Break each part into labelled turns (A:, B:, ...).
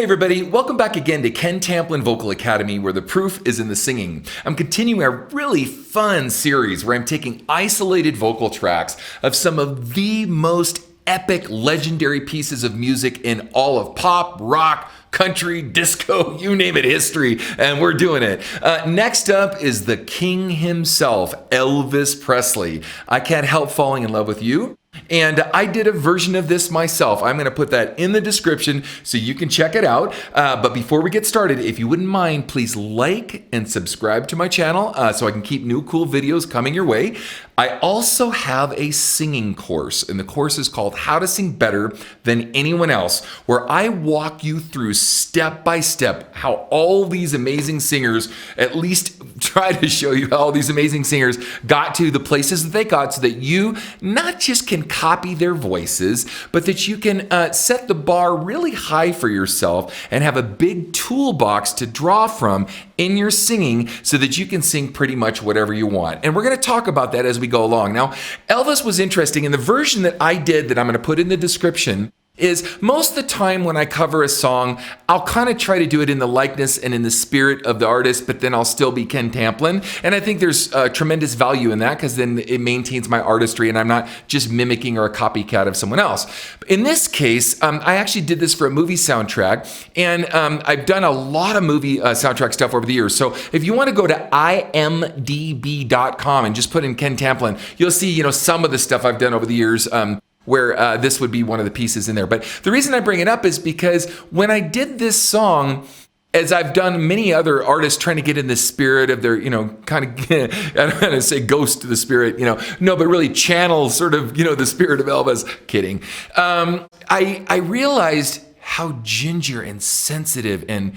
A: Hey everybody, welcome back again to Ken Tamplin Vocal Academy, where the proof is in the singing. I'm continuing a really fun series where I'm taking isolated vocal tracks of some of the most epic, legendary pieces of music in all of pop, rock, country, disco, you name it, history, and we're doing it. Next up is the king himself, Elvis Presley. I Can't Help Falling in Love with You. And I did a version of this myself. I'm going to put that in the description so you can check it out. But before we get started, if you wouldn't mind, please like and subscribe to my channel so I can keep new cool videos coming your way. I also have a singing course, and the course is called How to Sing Better Than Anyone Else, where I walk you through step by step how all these amazing singers, at least try to show you how all these amazing singers got to the places that they got, so that you not just can copy their voices, but that you can set the bar really high for yourself and have a big toolbox to draw from in your singing so that you can sing pretty much whatever you want. And we're going to talk about that as we go along. Now, Elvis was interesting, and the version that I did that I'm going to put in the description is most of the time when I cover a song, I'll kind of try to do it in the likeness and in the spirit of the artist, but then I'll still be Ken Tamplin. And I think there's tremendous value in that because then it maintains my artistry and I'm not just mimicking or a copycat of someone else. In this case, I actually did this for a movie soundtrack, and I've done a lot of movie soundtrack stuff over the years. So if you want to go to imdb.com and just put in Ken Tamplin, you'll see, some of the stuff I've done over the years, where this would be one of the pieces in there. But the reason I bring it up is because when I did this song, as I've done many other artists trying to get in the spirit of their, kind of, I don't want to say ghost to the spirit, no, but really channel sort of, the spirit of Elvis. Kidding. I realized how ginger and sensitive and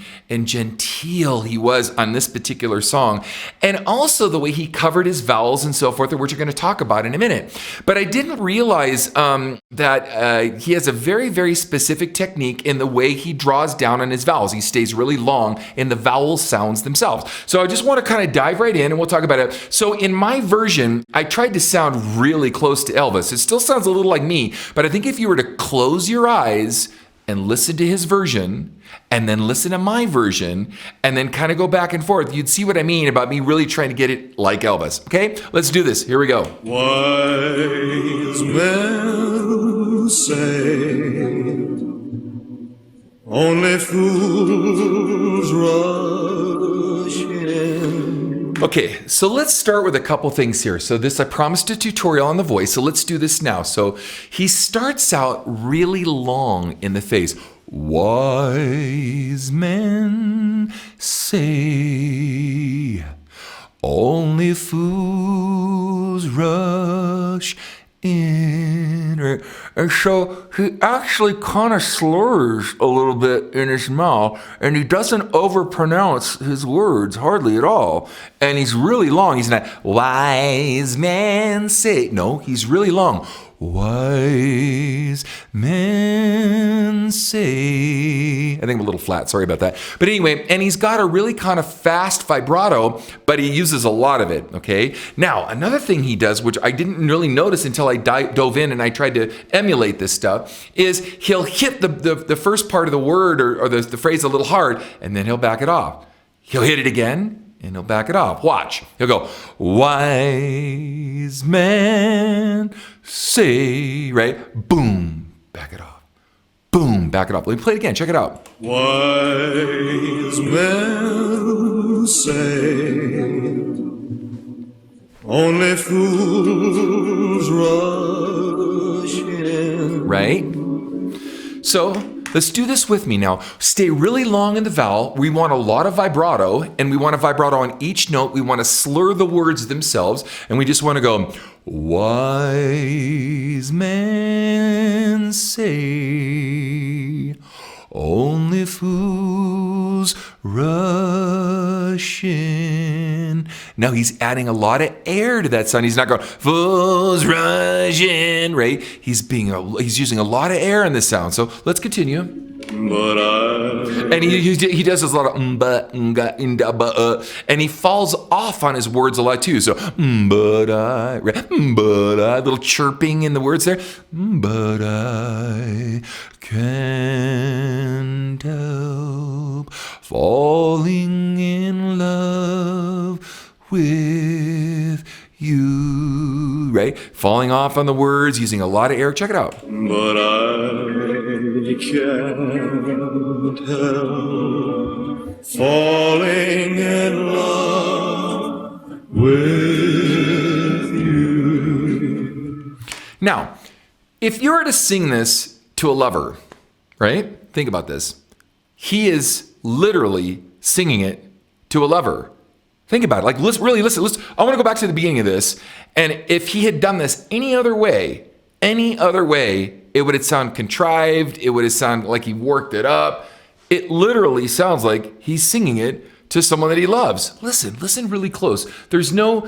A: genteel he was on this particular song, and also the way he covered his vowels and so forth, which we're going to talk about in a minute. But I didn't realize that he has a very, very specific technique in the way he draws down on his vowels. He stays really long in the vowel sounds themselves. So I just want to kind of dive right in and we'll talk about it. So in my version, I tried to sound really close to Elvis. It still sounds a little like me, but I think if you were to close your eyes and listen to his version, and then listen to my version, and then kind of go back and forth, you'd see what I mean about me really trying to get it like Elvis. Okay, let's do this. Here we go.
B: Wise men say only fools rush in.
A: Okay, so let's start with a couple things here. So this, I promised a tutorial on the voice, so let's do this now. So he starts out really long in the face. Wise men say only fools rush in. And so he actually kind of slurs a little bit in his mouth, and he doesn't overpronounce his words hardly at all. And he's really long. He's not wise men say. No, he's really long. Wise men say. I think I'm a little flat, sorry about that. But anyway, and he's got a really kind of fast vibrato, but he uses a lot of it, okay? Now, another thing he does, which I didn't really notice until I dove in and I tried to emulate this stuff, is he'll hit the first part of the word or the phrase a little hard, and then he'll back it off. He'll hit it again, and he'll back it off. Watch. He'll go, wise man say, right? Boom, back it off. Boom, back it off. Let me play it again. Check it out.
B: Wise men say only fools rush in.
A: Right? So let's do this with me now. Stay really long in the vowel. We want a lot of vibrato, and we want a vibrato on each note. We want to slur the words themselves, and we just want to go, wise men say only fools rush in. Now he's adding a lot of air to that sound. He's not going, fools rush in, right? He's using a lot of air in this sound. So let's continue.
B: But
A: And he does this a lot of and he falls off on his words a lot too. So but I, little chirping in the words there. But I can tell falling in love with you, right? Falling off on the words, using a lot of air. Check it out.
B: But I can't help falling in love with you.
A: Now, if you were to sing this to a lover, right? Think about this. He is literally singing it to a lover. Think about it. Like, really listen. I want to go back to the beginning of this. And if he had done this any other way, it would have sounded contrived. It would have sounded like he worked it up. It literally sounds like he's singing it to someone that he loves. Listen really close. He's not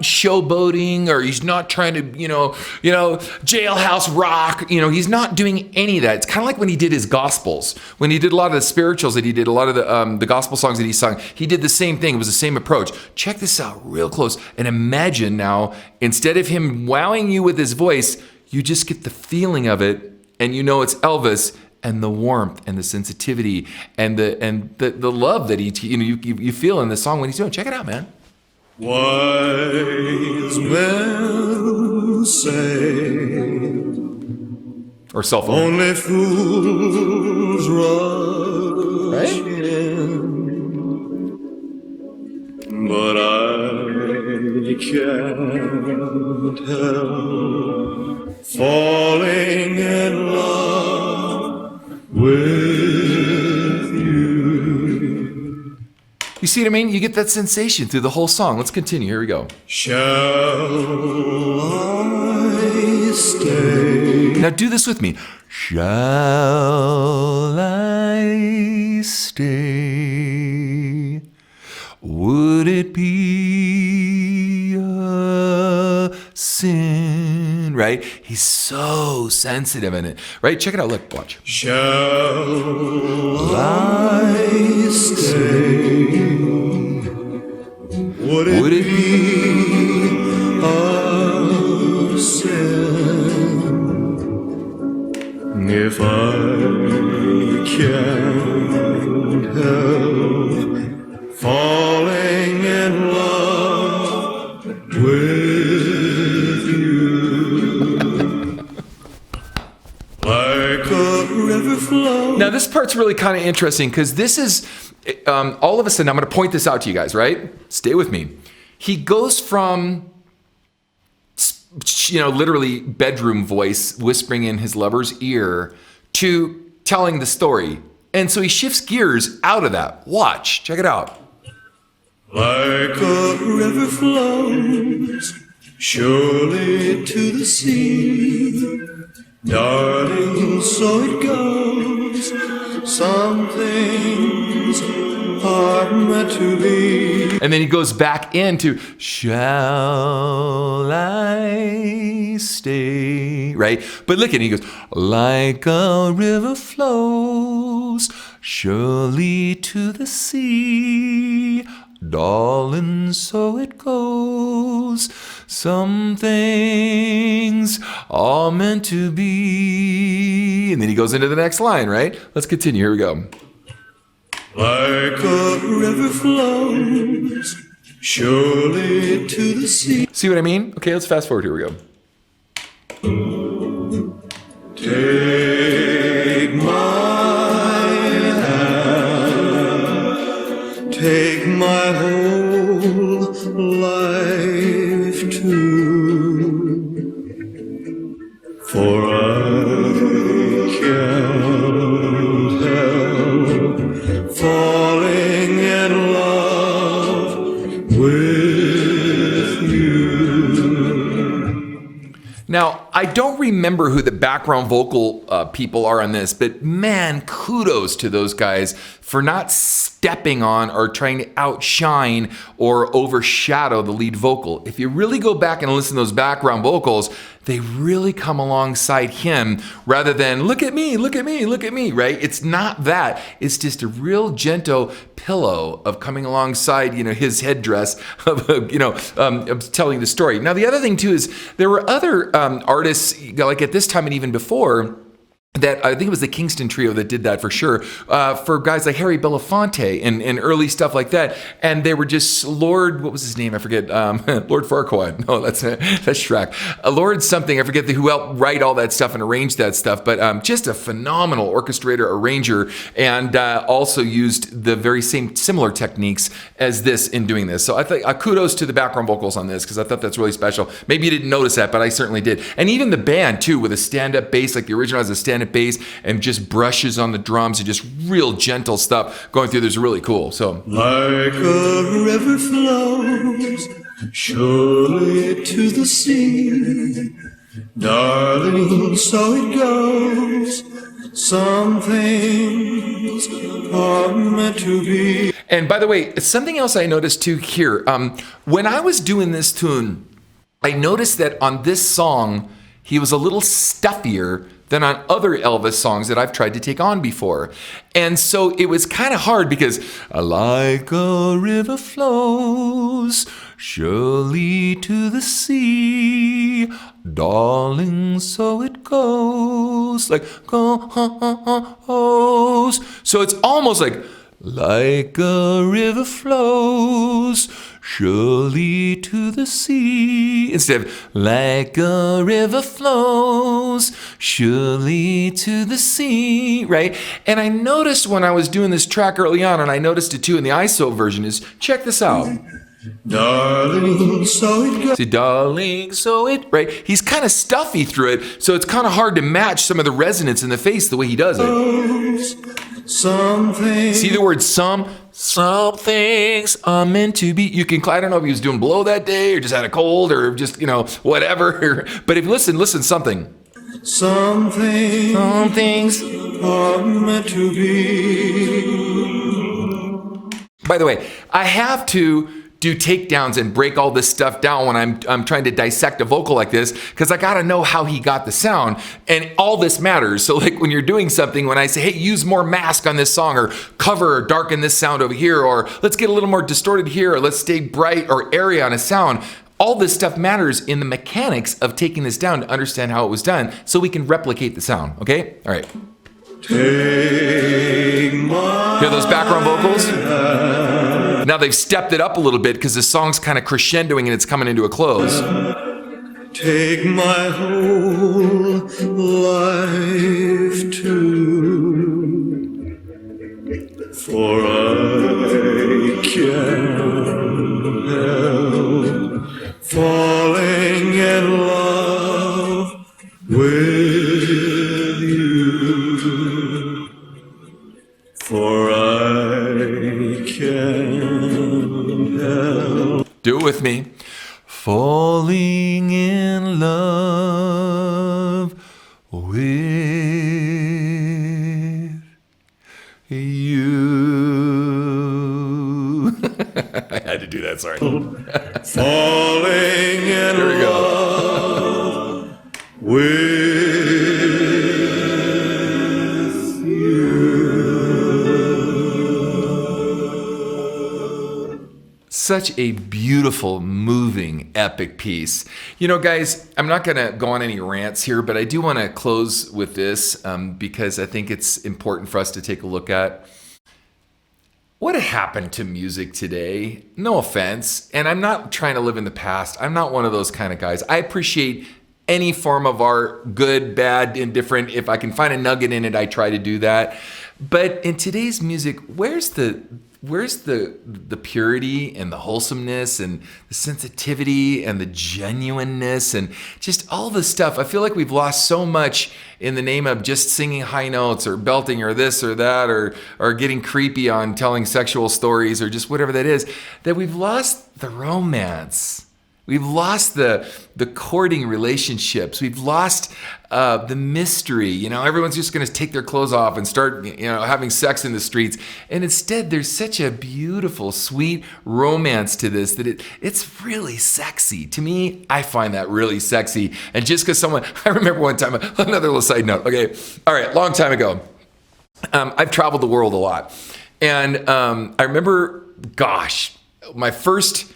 A: showboating, or he's not trying to, jailhouse rock. He's not doing any of that. It's kind of like when he did his gospels, when he did a lot of the spirituals that he did, a lot of the gospel songs that he sung. He did the same thing. It was the same approach. Check this out real close. And imagine now, instead of him wowing you with his voice, you just get the feeling of it, and it's Elvis. And the warmth and the sensitivity and the love that you feel in the song when he's doing it. Check it out, man.
B: Wise men say,
A: or cell phone.
B: only fools rush
A: Right?
B: in, but I can't help falling in love with you.
A: You see what I mean? You get that sensation through the whole song. Let's continue. Here we go.
B: Shall I stay?
A: Now do this with me. Shall I stay? Would it be a sin? Right? He's so sensitive in it. Right? Check it out. Look, watch.
B: Shall I stay? Would it be a sin if I can't help falling in love with you? Like a river flows.
A: Now, this part's really kind of interesting because this is, all of a sudden, I'm going to point this out to you guys, right? Stay with me. He goes from, literally bedroom voice whispering in his lover's ear to telling the story. And so he shifts gears out of that. Watch. Check it out.
B: Like a river flows surely to the sea, darling, so it goes. Some things are meant to be.
A: And then he goes back into, shall I stay? Right? But look at it. He goes, like a river flows surely to the sea, darling, so it goes. Some things are meant to be. And then he goes into the next line, right? Let's continue. Here we go.
B: Like a river flows surely to the sea.
A: See what I mean? Okay, let's fast forward. Here we go.
B: Take my hand, take my whole life too, for I can't help falling in love with you.
A: Now, I don't remember who the background vocal people are on this, but man, kudos to those guys for not stepping on or trying to outshine or overshadow the lead vocal. If you really go back and listen to those background vocals, they really come alongside him rather than look at me, look at me, look at me, right? It's not that. It's just a real gentle pillow of coming alongside, his headdress of, of telling the story. Now, the other thing too is there were other artists, like at this time and even before, that I think it was the Kingston Trio that did that for sure, for guys like Harry Belafonte and early stuff like that. And they were just Lord, what was his name? I forget. Lord Farquaad. No, that's Shrek. Lord something. I forget who helped write all that stuff and arrange that stuff. But just a phenomenal orchestrator, arranger, and also used the very similar techniques as this in doing this. So I think kudos to the background vocals on this, because I thought that's really special. Maybe you didn't notice that, but I certainly did. And even the band too, with a stand-up bass, like the original has a stand-up bass and just brushes on the drums and just real gentle stuff going through. This is really cool. So
B: Like a river flows surely to the sea, darling, so it goes. Some things are meant to be.
A: And by the way, something else I noticed too here, when I was doing this tune, I noticed that on this song, he was a little stuffier than on other Elvis songs that I've tried to take on before. And so it was kind of hard because like a river flows surely to the sea, darling, so it goes, like goes. So it's almost like a river flows surely to the sea, instead of like a river flows surely to the sea, right? And I noticed when I was doing this track early on, and I noticed it too in the ISO version, is check this out.
B: Darling, so it goes.
A: See, darling, so it, right? He's kind of stuffy through it, so it's kind of hard to match some of the resonance in the face the way he does it.
B: Something.
A: See the word some things are meant to be. You can, I don't know if he was doing blow that day or just had a cold or just, whatever. But if you listen, something.
B: Some things are meant to be.
A: By the way, I have to do takedowns and break all this stuff down when I'm trying to dissect a vocal like this, because I gotta know how he got the sound, and all this matters. So like when you're doing something, when I say, hey, use more mask on this song, or cover or darken this sound over here, or let's get a little more distorted here, or let's stay bright or airy on a sound, all this stuff matters in the mechanics of taking this down to understand how it was done so we can replicate the sound, okay? All right.
B: Take my
A: Hear those background vocals? Now they've stepped it up a little bit because the song's kind of crescendoing and it's coming into a close.
B: Take my whole life too, for I can't help falling in love with you, for I can't help.
A: Do it with me. Falling in love with you. I had to do that, sorry.
B: Falling in
A: Here we go.
B: love with you.
A: Such a beautiful, moving, epic piece. You know, guys, I'm not going to go on any rants here, but I do want to close with this because I think it's important for us to take a look at what happened to music today. No offense, and I'm not trying to live in the past. I'm not one of those kind of guys. I appreciate any form of art, good, bad, indifferent. If I can find a nugget in it, I try to do that. But in today's music, where's the purity and the wholesomeness and the sensitivity and the genuineness and just all the stuff? I feel like we've lost so much in the name of just singing high notes or belting or this or that or getting creepy on telling sexual stories or just whatever that is, that we've lost the romance. We've lost the courting relationships. We've lost the mystery. You know, everyone's just going to take their clothes off and start, having sex in the streets. And instead, there's such a beautiful, sweet romance to this that it's really sexy. To me, I find that really sexy. And just because I remember one time, another little side note. Okay, all right, long time ago, I've traveled the world a lot. And I remember, my first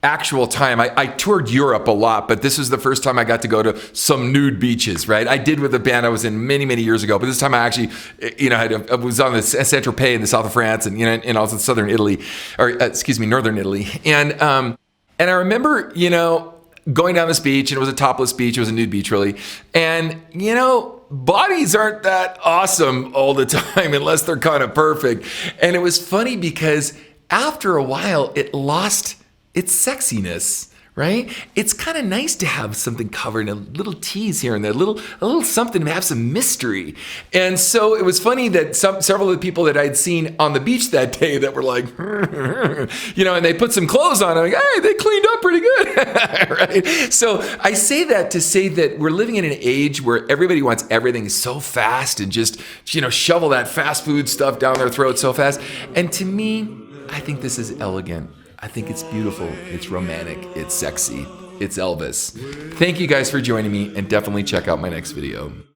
A: actual time. I toured Europe a lot, but this was the first time I got to go to some nude beaches, right? I did with a band I was in many, many years ago, but this time I actually, I was on the Saint-Tropez in the south of France and, and also southern Italy, northern Italy. And I remember, going down this beach, and it was a topless beach. It was a nude beach, really. And, bodies aren't that awesome all the time unless they're kind of perfect. And it was funny because after a while, it lost its sexiness, right? It's kind of nice to have something covered, a little tease here and there, a little something to have some mystery. And so it was funny that several of the people that I'd seen on the beach that day that were like, and they put some clothes on, I'm like, hey, they cleaned up pretty good, right? So I say that to say that we're living in an age where everybody wants everything so fast and just, shovel that fast food stuff down their throat so fast. And to me, I think this is elegant. I think it's beautiful, it's romantic, it's sexy, it's Elvis. Thank you guys for joining me, and definitely check out my next video.